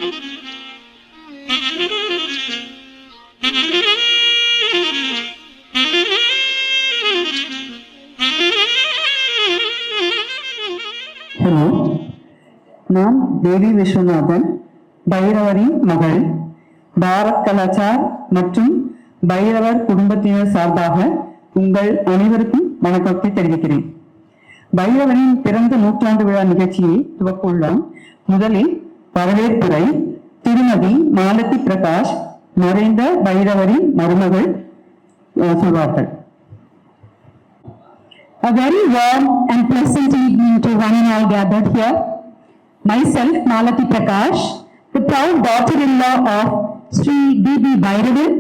Hello, நான் தேவி விஸ்வநாதன், பைரவரின் மகள். பாரத் கலாச்சார் மற்றும் பைரவர் குடும்பத்தினர் சார்பாக உங்கள் அனைவருக்கும் வணக்கத்தை தெரிவிக்கிறேன். பைரவரின் பிறந்த நூற்றாண்டு விழா நிகழ்ச்சியை துவக்குள்ளோம். முதலில் வரவேற்புரை திருமதி மாலதி பிரகாஷ், மறைந்த பைரவரின் மருமகள், சொல்வார்கள். A very warm and pleasant evening to one and all gathered here. Myself, Malati Prakash, the proud daughter-in-law of Sri D.B. Bhairavan,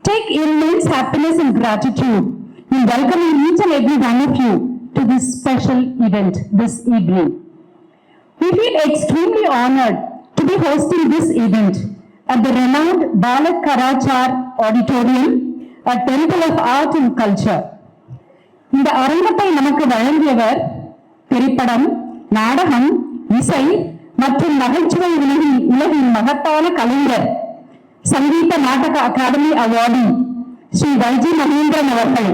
take immense happiness and gratitude in welcoming each and every one of you to this special event this evening. We feel extremely honored to be hosting this event at the renowned Balak Karachar Auditorium, a temple of art and culture. இந்த அரங்கத்தை நமக்கு வழங்கியவர் திரைப்படம், நாடகம், இசை மற்றும் நகைச்சுவை உலகின் மகத்தான கலைஞர், சங்கீத நாடக அகாடமி அவார்டி ஸ்ரீ வைஜி மகேந்திரன் அவர்கள்.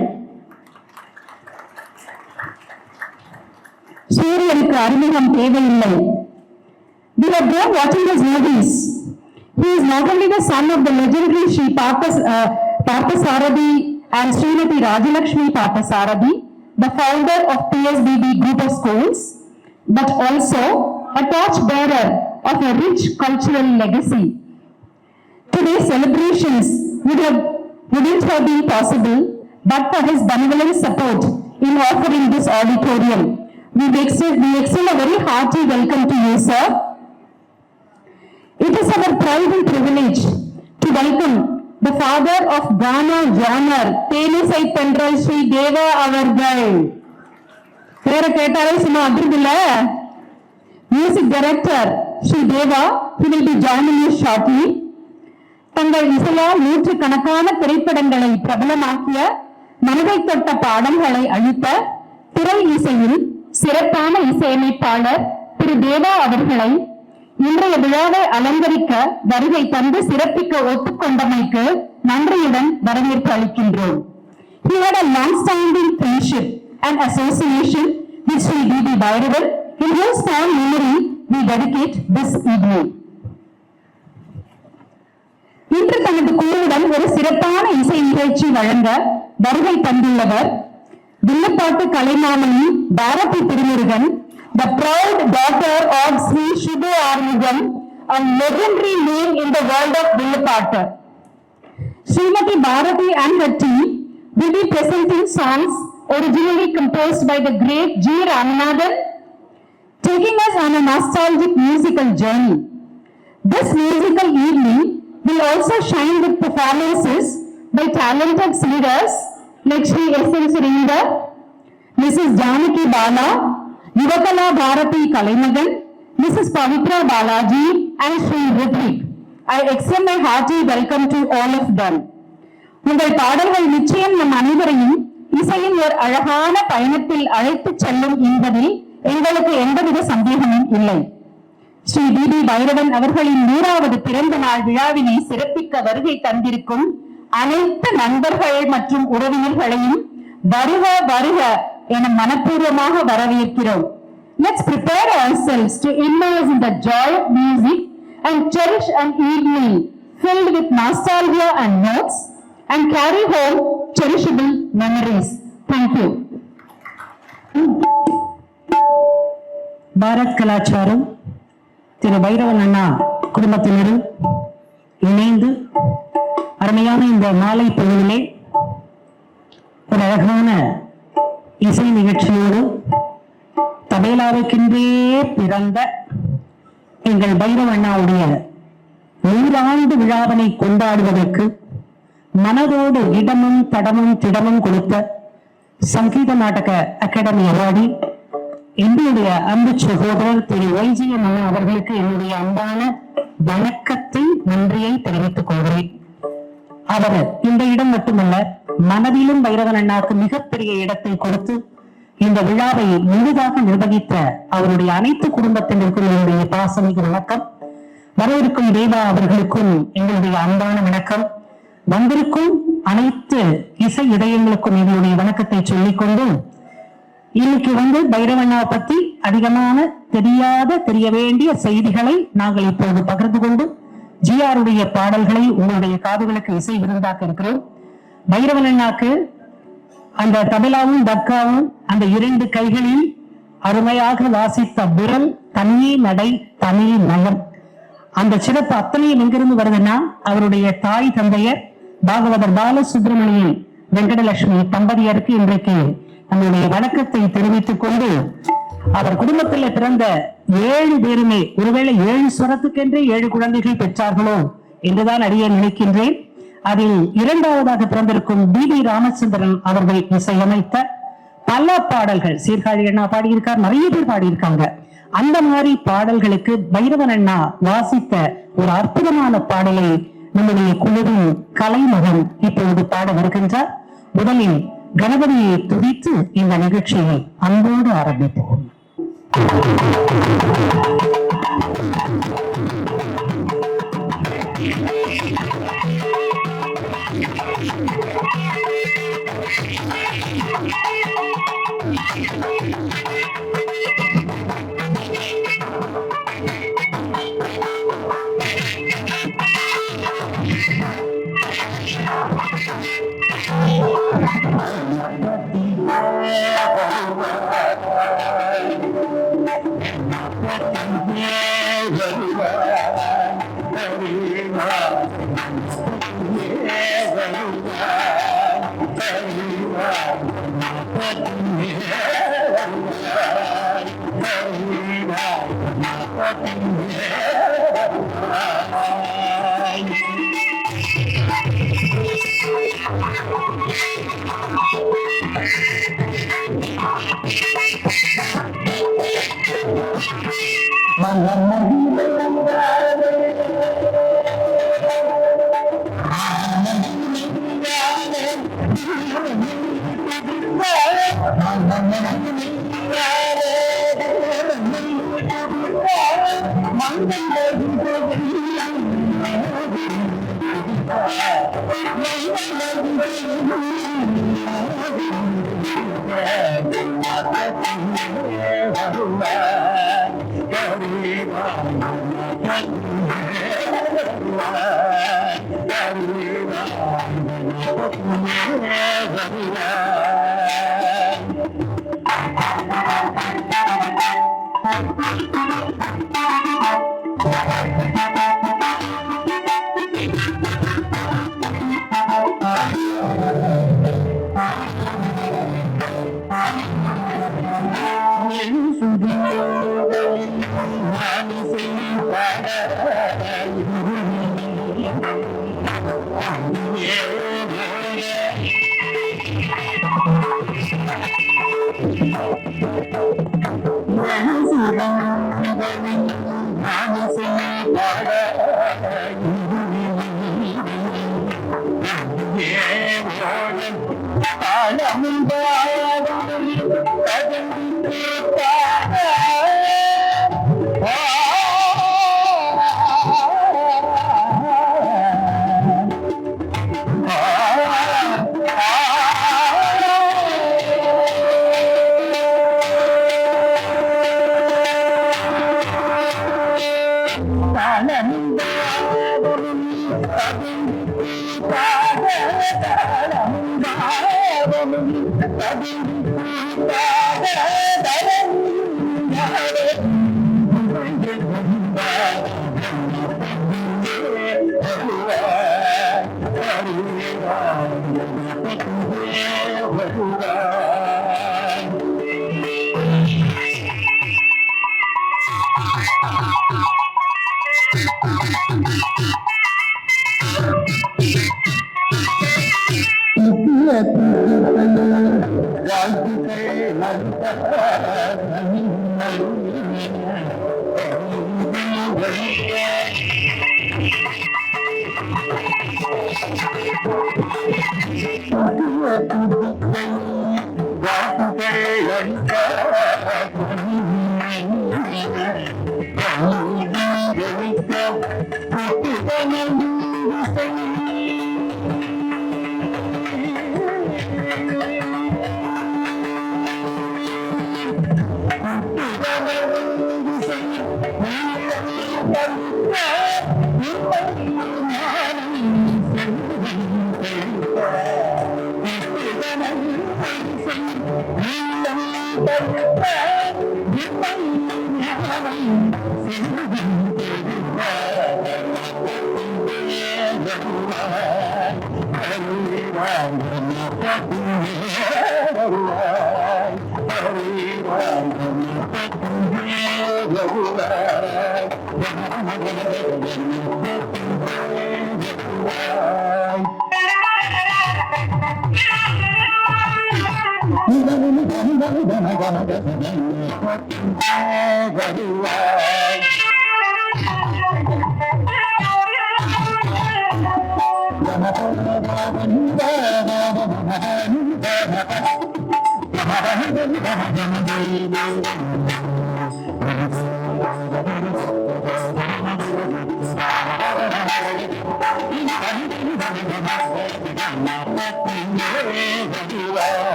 சூரியனுக்கு அறிமுகம் தேவையில்லை. We have grown watching his movies. He is not only the son of the legendary Sri Parthasarathy and Srimati Rajalakshmi Parthasarathy, the founder of PSBB group of schools, but also a torchbearer of a rich cultural legacy. Today's celebrations wouldn't have been possible but for his benevolent support in offering this auditorium. We extend a very hearty welcome to you, sir. It is our pride and privilege to welcome the father of Ghana genre, Tenisai Tendral Sri Deva avargal. Pera ketare suma adirudilla. Music director Sri Deva, he will be joining you shortly. தங்கள் இசையால் நூற்றுக்கணக்கான திரைப்படங்களை பிரபலமாக்கிய, மனதை தொட்ட பாடல்களை அளித்த திரை இசையில் சிறப்பான இசையமைப்பாளர் திரு தேவா அவர்களை இன்றைய விழாவை அலங்கரிக்க வருகை தந்து சிறப்பிக்க ஒப்புக்கொண்டமைக்கு நன்றியுடன் வரவேற்பு அளிக்கின்றோம். He had a long-standing friendship and association with Sri D.B. Bhairavan, in whose fond memory we dedicate this evening. இன்று தனது குழுவுடன் ஒரு சிறப்பான இசை நிகழ்ச்சி வழங்க வருகை தந்துள்ளவர் வில்லுப்பாட்டு Kalaimamani Bharathi Thirumurugan, the proud daughter of Sri Shubhu Armugam, a legendary name in the world of Villupattu. Srimati Bharati and her team will be presenting songs originally composed by the great G. Ramanathan, taking us on a nostalgic musical journey. This musical evening will also shine with performances by talented singers like Sri S.N. Surinder, Mrs. Janaki Bala, Yuvakala Bharati Kalaimagan, Mrs. Pavitra Balaji and Sri Ritvik. I extend my hearty welcome to all of them. உங்கள் பாடல்கள் நிச்சயம் நம் அனைவரையும் இசையின் ஒரு அழகான பயணத்தில் அழைத்துச் செல்லும் என்பதில் எங்களுக்கு எந்தவித சந்தேகமும் இல்லை. ஸ்ரீ டி.பி. பைரவன் அவர்களின் 100வது பிறந்த நாள் விழாவினை சிறப்பிக்க வருகை தந்திருக்கும் அனைத்து நண்பர்கள் மற்றும் உறவினர்களையும் வருக வருக என மனப்பூர்வமாக வரவேற்கிறோம். Let's prepare ourselves to immerse in the joy of music and cherish an evening filled with nostalgia and notes and carry home cherishable memories. Thank you. Bharat கலாச்சாரம் திரு பைரவன் அண்ணா குடும்பத்தினரும் இணைந்து அருமையான இந்த மாலை பொழுதிலே ஒரு அழகான இசை நிகழ்ச்சியோடு தபேலாவுக்கென்றே பிறந்த எங்கள் பைரவ அண்ணாவுடைய 100 விழாவினை கொண்டாடுவதற்கு மனதோடு இடமும் தடமும் திடமும் கொடுத்த சங்கீத நாடக அகாடமி அவார்டி என்னுடைய அன்பு சகோதரர் திரு வைஜிஎம் அண்ணா அவர்களுக்கு என்னுடைய அன்பான வணக்கத்தை, நன்றியை தெரிவித்துக் கொள்கிறேன். அவர் இந்த இடம் மட்டுமல்ல, மனதிலும் பைரவன் அண்ணாவுக்கு மிகப்பெரிய இடத்தை கொடுத்து இந்த விழாவை முழுதாக நிர்வகித்த அவருடைய அனைத்து குடும்பத்தினருக்கும் என்னுடைய பாசமிகு வணக்கம். வரவிருக்கும் தேவா அவர்களுக்கும் எங்களுடைய அன்பான வணக்கம். வந்திருக்கும் அனைத்து இசை இதயங்களுக்கும் எங்களுடைய வணக்கத்தை சொல்லிக்கொண்டு, இன்னைக்கு பைரவண்ணாவை பத்தி அதிகமான தெரிய வேண்டிய செய்திகளை நாங்கள் இப்போது பகிர்ந்து கொண்டு ஜிஆருடைய பாடல்களை உங்களுடைய காதுகளுக்கு இசை விருந்தாக்க இருக்கிறோம். பைரவண்ணாக்கு அந்த தபலாவும் தக்காவும் அந்த இரண்டு கைகளில் அருமையாக வாசித்த விரல், தனி நடை, தனி நயம், அந்த சிறப்பு அத்தனையும் எங்கிருந்து வருதுன்னா அவருடைய தாய் தந்தையர் பாகவதர் பாலசுப்ரமணியன் வெங்கடலட்சுமி தம்பதியருக்கு இன்றைக்கு நம்முடைய வணக்கத்தை தெரிவித்துக் கொண்டு, அவர் குடும்பத்தில் பிறந்த 7 பேருமே ஒருவேளை 7 ஸ்வரத்துக்கென்றே 7 குழந்தைகள் பெற்றார்களோ என்றுதான் அறிய நினைக்கின்றேன். அதில் இரண்டாவதாக பிறந்திருக்கும் டி ராமச்சந்திரன் அவர்கள் இசையமைத்த பல பாடல்கள் சீர்காழி அண்ணா பாடியிருக்கார், நிறைய பேர் பாடியிருக்காங்க. அந்த மாதிரி பாடல்களுக்கு பைரவன் அண்ணா வாசித்த ஒரு அற்புதமான பாடலை நம்முடைய குழுவின் கலைமகன் இப்பொழுது பாட வருகின்றார். முதலில் கணபதியை துதித்து இந்த நிகழ்ச்சியை அன்போடு ஆரம்பிப்போம்.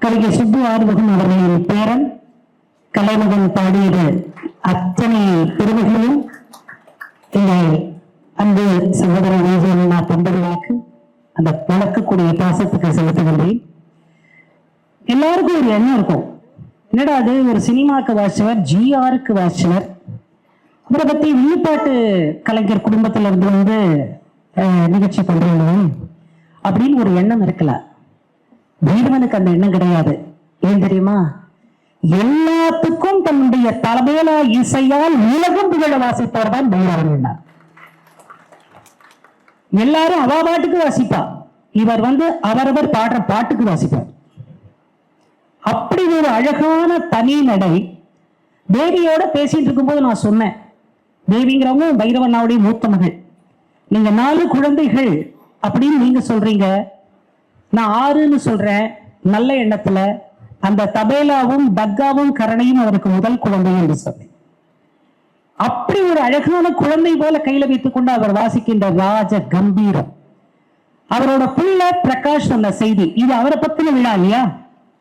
கவிஞர் சுப்பு ஆறுமுகம் அவர்களின் பேரன் கலைமகன் பாடியது அத்தனை பெருமைகளையும் எங்கள் அன்பு சகோதரர் வீரண்ணா தொண்டர்களுக்கு அந்த வளர்க்கக்கூடிய பாசத்துக்கு செலுத்துகின்றேன். எல்லாருக்கும் ஒரு எண்ணம் இருக்கும், என்னடா அது ஒரு சினிமாக்கு வாசிச்சவர், ஜிஆருக்கு வாசிச்சவர், அவரை பத்தி வில்லுப்பாட்டு கலைஞர் குடும்பத்துல இருந்து வந்து நிகழ்ச்சி பண்றாங்க அப்படின்னு ஒரு எண்ணம் இருக்கலாம். பைரவனுக்கு அந்த எண்ணம் கிடையாது. ஏன் தெரியுமா? எல்லாத்துக்கும் தன்னுடைய தலமேலா இசையால் உலகம் புகழ வாசிப்பவர் தான் பைரவன். எல்லாரும் அவ பாட்டுக்கு வாசிப்பா, இவர் வந்து அவரவர் பாடுற பாட்டுக்கு வாசிப்பார். அப்படி ஒரு அழகான தனி நடை. தேவியோட பேசிட்டு இருக்கும்போது நான் சொன்னேன், தேவிங்கிறவங்க பைரவண்ணாவுடைய மூத்த மகள். நீங்க 4 குழந்தைகள் அப்படின்னு நீங்க சொல்றீங்க, நான் 6ன்னு சொல்றேன். நல்ல எண்ணத்துல அந்த தபேலாவும் தக்காவும் கரணையும் அவருக்கு முதல் குழந்தை என்று சொன்னேன். அப்படி ஒரு அழகான குழந்தை போல கையில வைத்துக் கொண்டு அவர் வாசிக்கின்ற ராஜ கம்பீரம். அவரோட புள்ள பிரகாஷ் சொன்ன செய்தி, இது அவரை பத்தின விழா இல்லையா?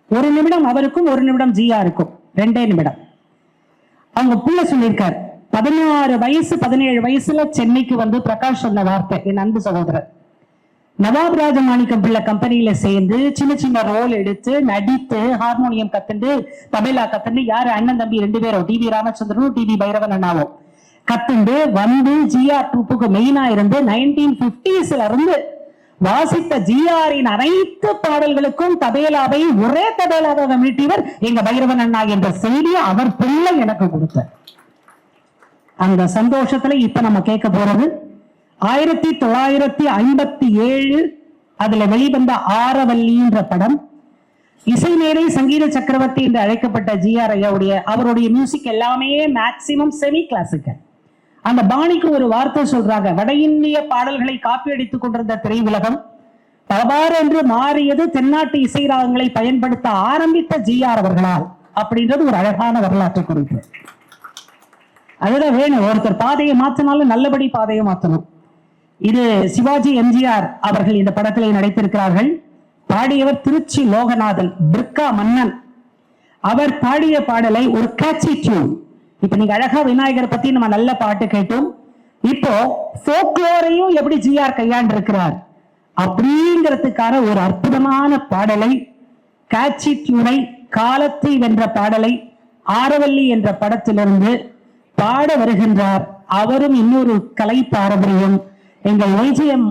1 நிமிடம் அவருக்கும் 1 நிமிடம் ஜிஆருக்கும், 2 நிமிடம். அவங்க புள்ள சொல்லியிருக்கார், 16 வயசு 17 வயசுல சென்னைக்கு வந்து பிரகாஷ் சொன்ன வார்த்தை, என் அன்பு சகோதரர் நவாப் ராஜமாணிக்கம் பிள்ளை கம்பெனியில சேர்ந்து சின்ன சின்ன ரோல் எடுத்து நடித்து ஹார்மோனியம் கத்துண்டு தபேலா கத்துண்டு, யாரு அண்ணன் தம்பி 2 பேரும், டிவி ராமச்சந்திரனும் டிவி பைரவன் அண்ணாவும் கத்துண்டு வந்து ஜிஆர் ட்ரூப்புக்கு மெயினா இருந்து 1950s இருந்து வாசித்த ஜிஆரின் அனைத்து பாடல்களுக்கும் தபேலாவை ஒரே தபேலாவை மீட்டியவர் எங்க பைரவன் அண்ணா என்ற செய்தியை அவர் பிள்ளை எனக்கு கொடுத்தார். அந்த சந்தோஷத்துல இப்ப நம்ம கேட்க போறது 1957 அதுல வெளிவந்த ஆரவல்லின்ற படம். இசை மேடை சங்கீத சக்கரவர்த்தி என்று அழைக்கப்பட்ட ஜி.ஆர். ஐயாவுடைய அவருடைய மியூசிக் எல்லாமே மேக்சிமம் செமி கிளாசிக்கல். அந்த பாணிக்கு ஒரு வார்த்தை சொல்றாங்க, வட இந்திய பாடல்களை காப்பி அடித்துக் கொண்டிருந்த திரையுலகம் பலபார் என்று மாறியது தென்னாட்டு இசை ராகங்களை பயன்படுத்த ஆரம்பித்த ஜி.ஆர். அவர்களால் அப்படின்றது ஒரு அழகான வரலாற்று குறிப்பு. அதுதான் வேணும், ஒருத்தர் பாதையை மாற்றினாலும் நல்லபடி பாதையை மாற்றணும். இது சிவாஜி எம்ஜிஆர் அவர்கள் இந்த படத்திலே நடித்திருக்கிறார்கள். பாடியவர் திருச்சி லோகநாதன், பிர்கா மன்னன். அவர் பாடிய பாடலை ஒரு கேட்சி டியூன். இப்ப நீங்க அழகா விநாயகர் பத்தி நம்ம நல்ல பாட்டு கேட்டோம். இப்போ ஃபோக்லோரையும் எப்படி ஜி.ஆர். கையாண்டு இருக்கிறார் அப்படிங்கிறதுக்கான ஒரு அற்புதமான பாடலை, கேட்சி டியூனை, காலத்தை வென்ற பாடலை ஆரவல்லி என்ற படத்திலிருந்து பாட வருகின்றார். அவரும் இன்னொரு கலை பாரம்பரியம், எங்கள் ஒய்ஜிஎம்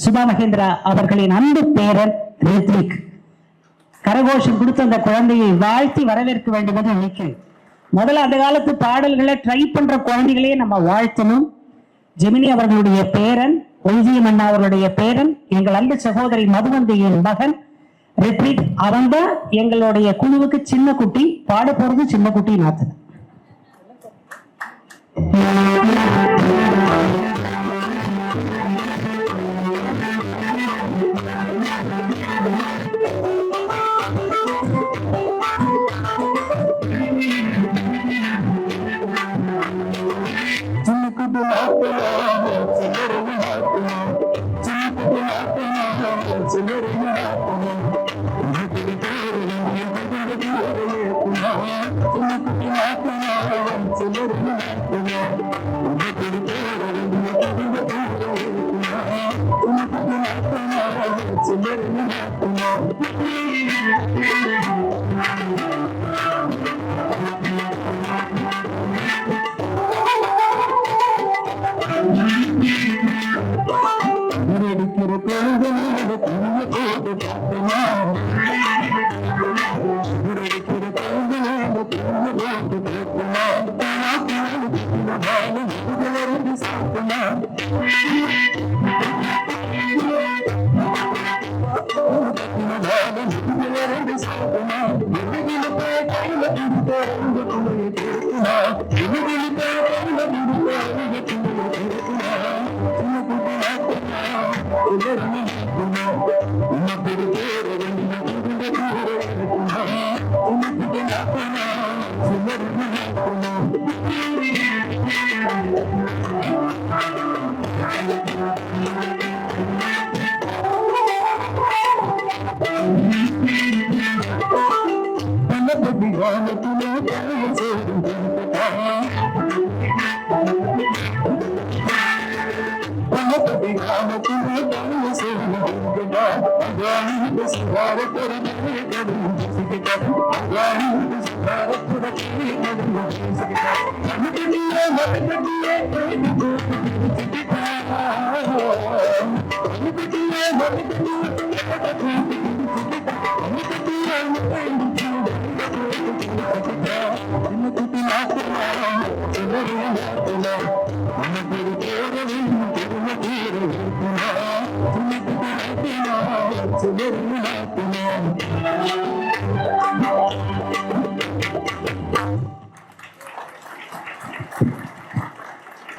சுபா மகேந்திரா அவர்களின் அன்பு பேரன் ரித்விக். கரகோஷம் கொடுத்த அந்த குழந்தையை வாழ்த்தி வரவேற்க வேண்டும் என்று நினைக்கிறேன். முதல்ல அந்த காலத்து பாடல்களை ட்ரை பண்ற குழந்தைகளையே நம்ம வாழ்த்தணும். ஜெமினி அவர்களுடைய பேரன், ஒய்ஜிஎம் அண்ணா அவர்களுடைய பேரன், எங்கள் அன்பு சகோதரி மதுவந்தியின் மகன் ரித்விக். அவன் தான் எங்களுடைய குழுவுக்கு சின்ன குட்டி, பாட போறது சின்ன குட்டி நாத்து.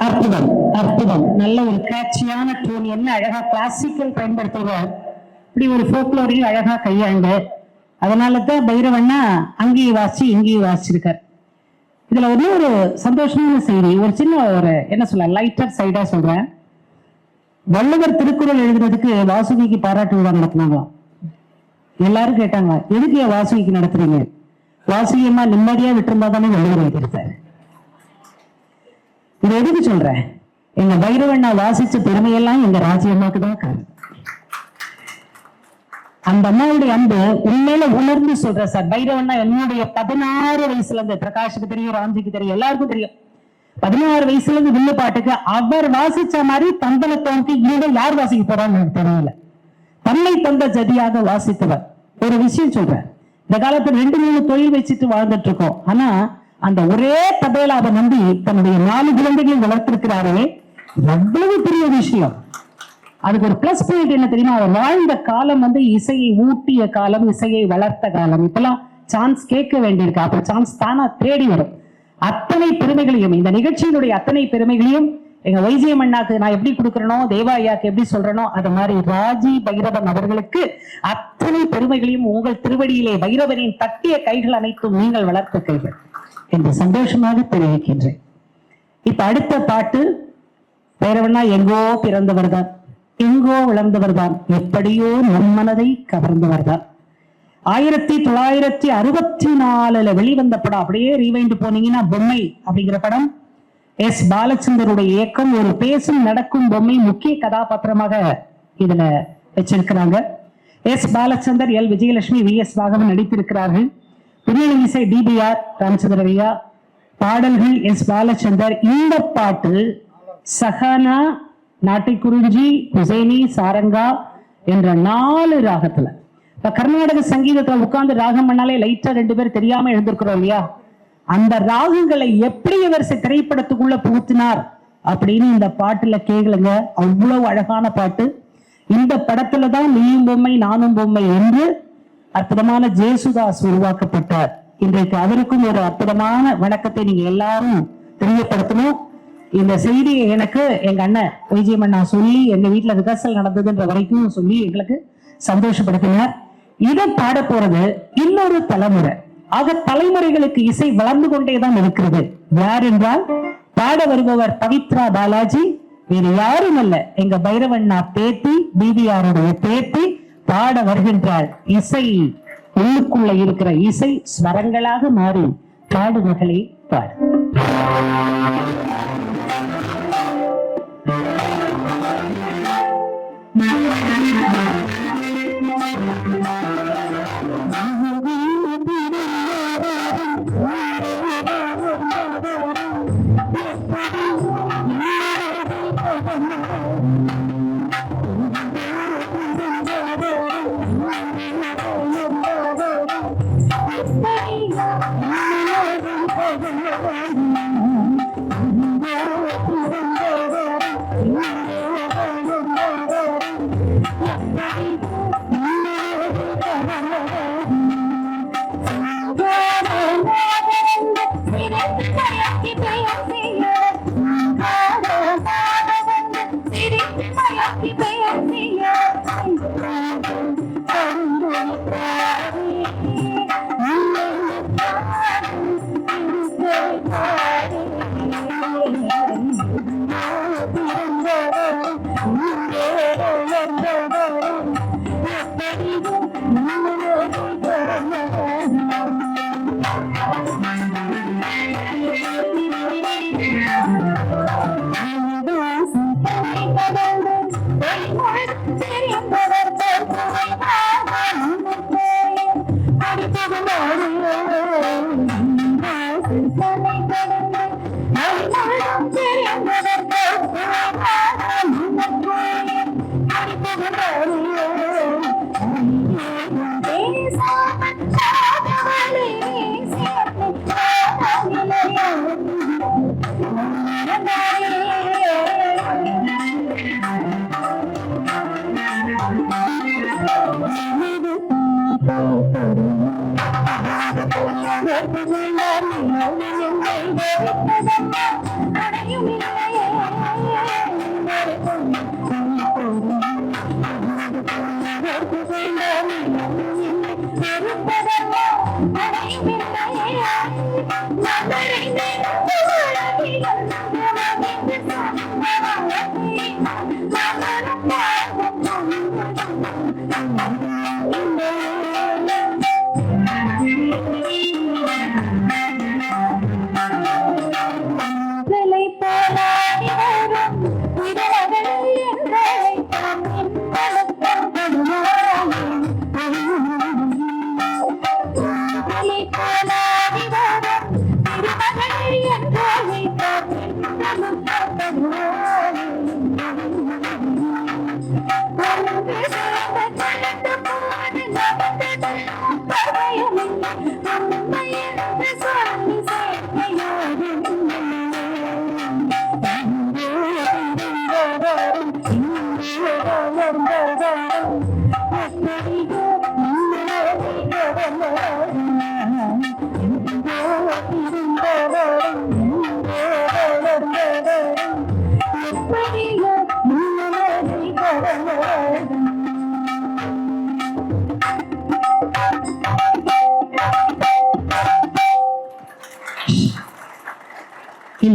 அற்புதம் அற்புதம். நல்ல ஒரு கேட்சியான டியூன். என்ன அழகா கிளாசிக்கல் பயன்படுத்துவார், இப்படி ஒரு ஃபோக்லோரையும் அழகா கையாண்டு. அதனாலதான் பைரவண்ணா அங்கேயும் வாசி இங்கேயும் வாசிச்சிருக்கார். இதுல ஒரு சந்தோஷமான செய்தி, ஒரு சின்ன ஒரு என்ன சொல்ல லைட்டர் சைடா சொல்றேன். வள்ளுவர் திருக்குறள் எழுதுறதுக்கு வாசுகிக்கு பாராட்டு விழா நடத்தினாங்களாம். எல்லாரும் கேட்டாங்க, எதுக்கு வாசுகிக்கு நடத்துறீங்க? வாசுகியம்மா நிம்மதியா விட்டுருந்தா தானே வள்ளுவர் எழுதியிருக்காரு. இது எதுக்கு சொல்றேன், எங்க பைரவண்ணா வாசிச்ச பெருமையெல்லாம் எங்க ராஜ்யம்மாக்கு தான் காரணம். அந்த அம்மாவுடைய அன்பு உண்மையில உணர்ந்து சொல்ற சார். பைரவண்ணா என்னுடைய 16 வயசுல இருந்து, பிரகாஷுக்கு தெரியும், ராம்ஜிக்கு தெரியும், எல்லாருக்கும் தெரியும், 16 வயசுல இருந்து வில்லு பாட்டுக்கு அவர் வாசிச்ச மாதிரி தந்தனை தோன்றி இங்க யார் வாசிக்க போறான்னு எனக்கு தெரியல. தன்னை தந்த ஜதியாக வாசித்தவர். ஒரு விஷயம் சொல்றேன், இந்த காலத்துல 2-3 தொழில் வச்சுட்டு வாழ்ந்துட்டு இருக்கோம். ஆனா அந்த ஒரே தபேலாவை நம்பி தன்னுடைய 4 குழந்தைகளையும் வளர்த்திருக்கிறாரே, எவ்வளவு பெரிய விஷயம். அதுக்கு ஒரு பிளஸ் பாயிண்ட் என்ன தெரியுமா, அவர் வாழ்ந்த காலம் வந்து இசையை ஊட்டிய காலம், இசையை வளர்த்த காலம். இப்பெல்லாம் சான்ஸ் கேட்க வேண்டியிருக்கு, அப்ப சான்ஸ் தானா தேடி வரும். அத்தனை பெருமைகளையும், இந்த நிகழ்ச்சியினுடைய அத்தனை பெருமைகளையும் எங்க வைஜிஎம் அண்ணாக்கு நான் எப்படி கொடுக்கறனோ, தேவா ஐயாக்கு எப்படி சொல்றனோ, அது மாதிரி ராஜி பைரவன் அவர்களுக்கு அத்தனை பெருமைகளையும் உங்கள் திருவடியிலே பைரவனின் தட்டிய கைகள் அனைத்தும் நீங்கள் வளர்த்த கைகள் என்று சந்தோஷமாக தெரிவிக்கின்றேன். இப்ப அடுத்த பாட்டு, பைரவனா எங்கோ பிறந்தவர் தான், எங்கோ வளர்ந்தவர் தான், எப்படியோ நம் மனதை கவர்ந்தவர் தான். 1964 வெளிவந்த படம். அப்படியே ரீவைண்ட் போனீங்கன்னா பொம்மை அப்படிங்கிற படம், எஸ் பாலச்சந்தருடைய இயக்கம். ஒரு பேசும் நடக்கும் பொம்மை முக்கிய கதாபாத்திரமாக இதுல வச்சிருக்கிறாங்க. S Balachander, L Vijayalakshmi, V S Raghavan நடித்திருக்கிறார்கள். பின்னணி இசை டிபிஆர் ராமச்சந்திரவையா, பாடல்கள் எஸ் பாலச்சந்தர். இந்த பாட்டு சஹானா, நாட்டிக்குறிஞ்சி, குசேனி, சாரங்கா என்ற 4 ராகத்துல. இப்ப கர்நாடக சங்கீதத்துல உட்கார்ந்து ராகம் பண்ணாலே லைட்டா 2 பேர் தெரியாம எழுந்திருக்கிறோம் இல்லையா, அந்த ராகங்களை எப்படி இவர் திரைப்படத்துக்குள்ள புகுத்தினார் அப்படின்னு இந்த பாட்டுல கேளுங்க. அவ்வளவு அழகான பாட்டு. இந்த படத்துலதான் நீயும் பொம்மை நானும் பொம்மை என்று அற்புதமான ஜேசுதாஸ் உருவாக்கப்பட்டார். இன்றைக்கு அவருக்கும் ஒரு அற்புதமான வணக்கத்தை நீங்க எல்லாரும் தெரியப்படுத்தணும். இந்த செய்தியை எனக்கு எங்க அண்ணன் வைஜிஎம் அண்ணா சொல்லி, எங்க வீட்டுல ரிஹர்சல் நடந்ததுன்ற வரைக்கும் சொல்லி எங்களுக்கு சந்தோஷப்படுத்தினார். இதை பாட போறது இன்னொரு தலைமுறை. ஆக தலைமுறைகளுக்கு இசை வளர்ந்து கொண்டேதான் இருக்கிறது. யார் என்றால் பாட வருபவர் பவித்ரா பாலாஜி, வேறு யாரும் அல்ல, எங்க பைரவண்ணா பேத்தி, பிபிஆருடைய பேத்தி பாட வருகின்றாள். இசை உள்ளுக்குள்ள இருக்கிற இசை ஸ்வரங்களாக மாறி பாடு மகளே பாடு.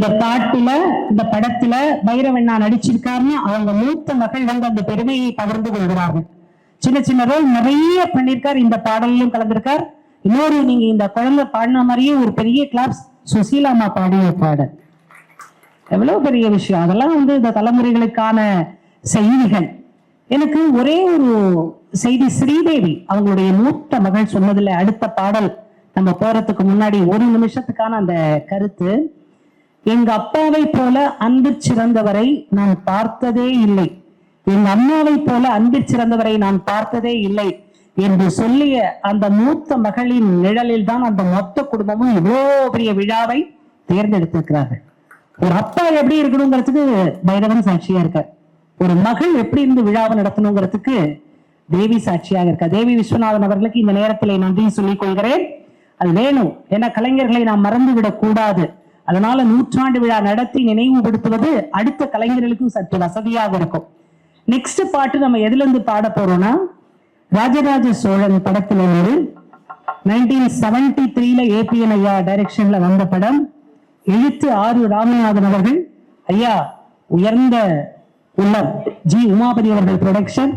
இந்த பாட்டுல இந்த படத்துல பைரவண்ணா நடிச்சிருக்காருன்னு அவங்க மூத்த மகள் வந்து அந்த பெருமையை பகிர்ந்து கொள்கிறார்கள். சின்ன சின்ன ரோல் நிறைய பண்ணியிருக்கார். இந்த பாடலையும் கலந்திருக்கார். இன்னொரு நீங்க இந்த குழந்தை பாடின மாதிரியே ஒரு பெரிய கிளாப்ஸ் சுசீலாமா பாடிய பாடல். எவ்வளவு பெரிய விஷயம். அதெல்லாம் வந்து இந்த தலைமுறைகளுக்கான செய்திகள். எனக்கு ஒரே ஒரு செய்தி, ஸ்ரீதேவி அவங்களுடைய மூத்த மகள் சொன்னதுல அடுத்த பாடல் நம்ம போறதுக்கு முன்னாடி ஒரு நிமிஷத்துக்கான அந்த கருத்து, எங்க அப்பாவை போல அன்பிற் சிறந்தவரை நான் பார்த்ததே இல்லை, எங்க அம்மாவை போல அன்பிற் சிறந்தவரை நான் பார்த்ததே இல்லை என்று சொல்லிய அந்த மூத்த மகளின் நிழலில் தான் அந்த மொத்த குடும்பமும் இவ்வளவு பெரிய விழாவை தேர்ந்தெடுத்திருக்கிறார்கள். ஒரு அப்பா எப்படி இருக்கணுங்கிறதுக்கு பைரவன் சாட்சியா இருக்க, ஒரு மகள் எப்படி இருந்து விழாவை நடத்தணுங்கிறதுக்கு தேவி சாட்சியாக இருக்க. தேவி விஸ்வநாதன் அவர்களுக்கு இந்த நேரத்தில் நன்றி சொல்லிக் கொள்கிறேன். அது வேணும், ஏன்னா கலைஞர்களை நாம் மறந்து விடக் கூடாது. அதனால 100ஆண்டு விழா நடத்தி நினைவுபடுத்துவது அடுத்த கலைஞர்களுக்கும் சற்று வசதியாக இருக்கும். நெக்ஸ்ட் பாட்டு நம்ம எதுல இருந்து பாட போறோம்னா, ராஜராஜ சோழன் படத்துல ஒரு 1973 ஏபிஎன் ஐயா டைரக்ஷன்ல வந்த படம். எழுத்து ஆறு ராமநாதன் அவர்கள், ஐயா உயர்ந்த உள்ளம் ஜி உமாபதி அவர்கள் ப்ரொடக்ஷன்,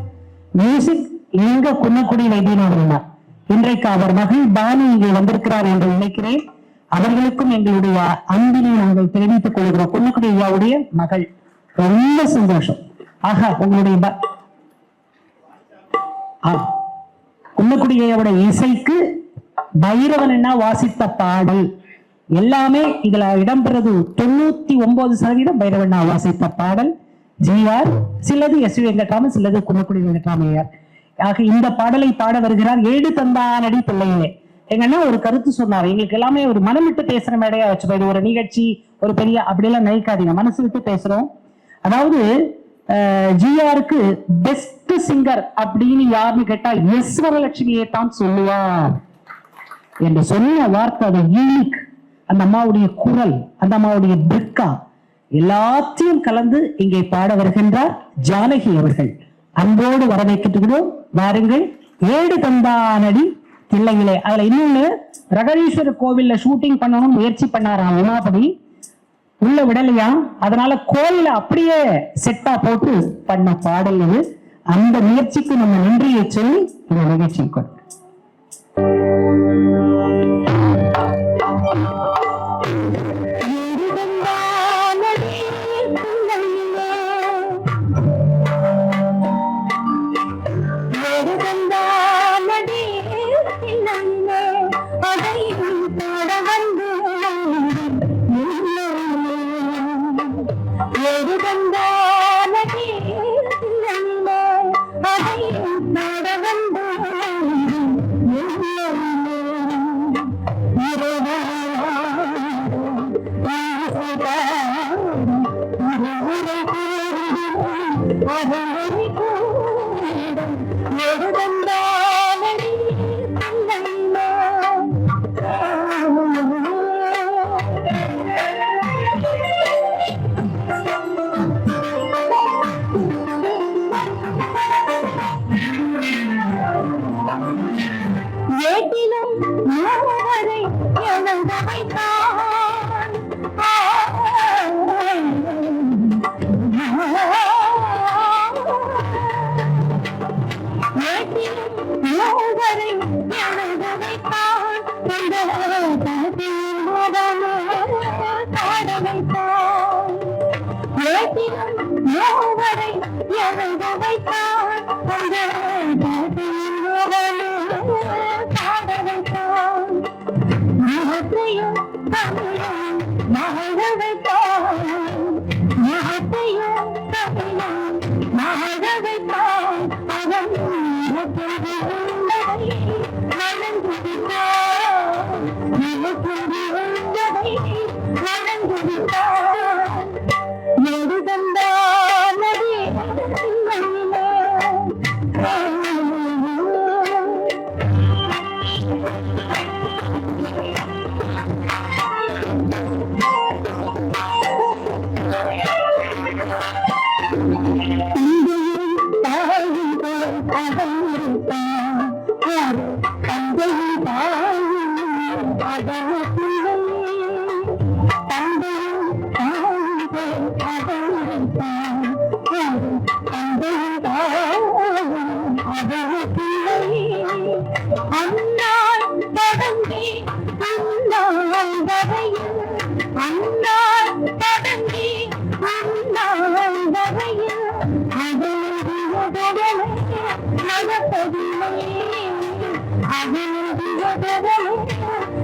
மியூசிக் எங்க குன்னக்குடி வைத்தியநாதன். இன்றைக்கு அவர் மகள் பானு இங்கே வந்திருக்கிறார் என்று நினைக்கிறேன். அவர்களுக்கும் எங்களுடைய அன்பினை நாங்கள் தெரிவித்துக் கொள்கிறோம். குன்னக்குடி ஐயாவுடைய மகள், ரொம்ப சந்தோஷம். ஆஹா, உங்களுடைய குன்னக்குடி ஐயாவுடைய இசைக்கு பைரவன் என்ன வாசித்த பாடல் எல்லாமே இதுல இடம்பெறது 99% பைரவண்ணா வாசித்த பாடல். ஜிஆர், சிலது எஸ் வெங்கட்ராமன், சிலது குன்னக்குடி வெங்கட்ராமையார். ஆக இந்த பாடலை பாட வருகிறார் ஏடு தந்தானடி பிள்ளைகளே. எங்கன்னா ஒரு கருத்து சொன்னார், எங்களுக்கு எல்லாமே ஒரு மனம் விட்டு பேசுற மேடையா வச்சு போயிடு, ஒரு நிகழ்ச்சி ஒரு பெரிய அப்படியெல்லாம் நினைக்காதீங்க, மனசு விட்டு பேசுறோம். அதாவது ஜிஆருக்கு பெஸ்ட் சிங்கர் அப்படின்னு யாருன்னு கேட்டா எஸ் வரலட்சுமியை தான் சொல்லுவார் என்று சொன்ன வார்த்தை. அது யூனிக். அந்த அம்மாவுடைய குரல், அந்த அம்மாவுடைய பிரிக்கா எல்லாத்தையும் கலந்து இங்கே பாட வருகின்றார் ஜானகி அவர்கள். அன்போடு வரவேற்கிறோம். வாருங்கள். ஏடு தந்தானடி பிள்ளைகளே. அதுல இன்னொன்னு, ரகணீஸ்வரர் கோவில்ல ஷூட்டிங் பண்ணணும் முயற்சி பண்ணாராம் உமாபதி, உள்ள விடலையா, அதனால கோயில அப்படியே செட்டா போட்டு பண்ண பாடல் இது. அந்த முயற்சிக்கு நம்ம நன்றியை சொல்லி இந்த நிகழ்ச்சிக்கு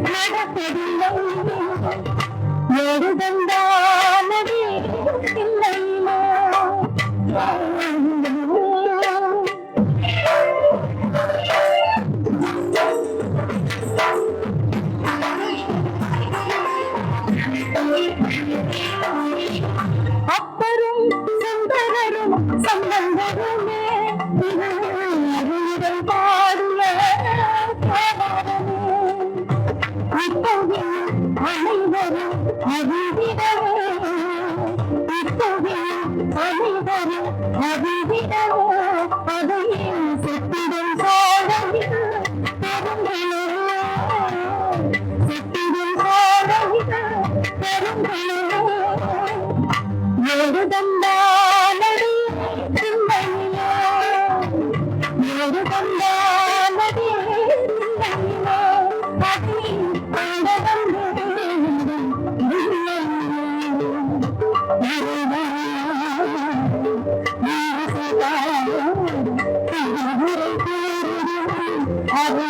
நடப்பதில்லை எழுதந்தானதே இல்லைமோ அப்பரும் சுந்தரரும் சம்பந்தருமே பாடுவ இப்போது அனைவரும் அறிவிடவே இப்போது அனைவரும் அறிவிடவே அதையும் செத்திடும் சோழனில் பெருங்களே செத்திடும் சோழனில் பெருங்களே எழுதந்தானடி சிந்தையிலே எழுதந்தானடி சிந்தையிலே அதில் பாடவந்தது அது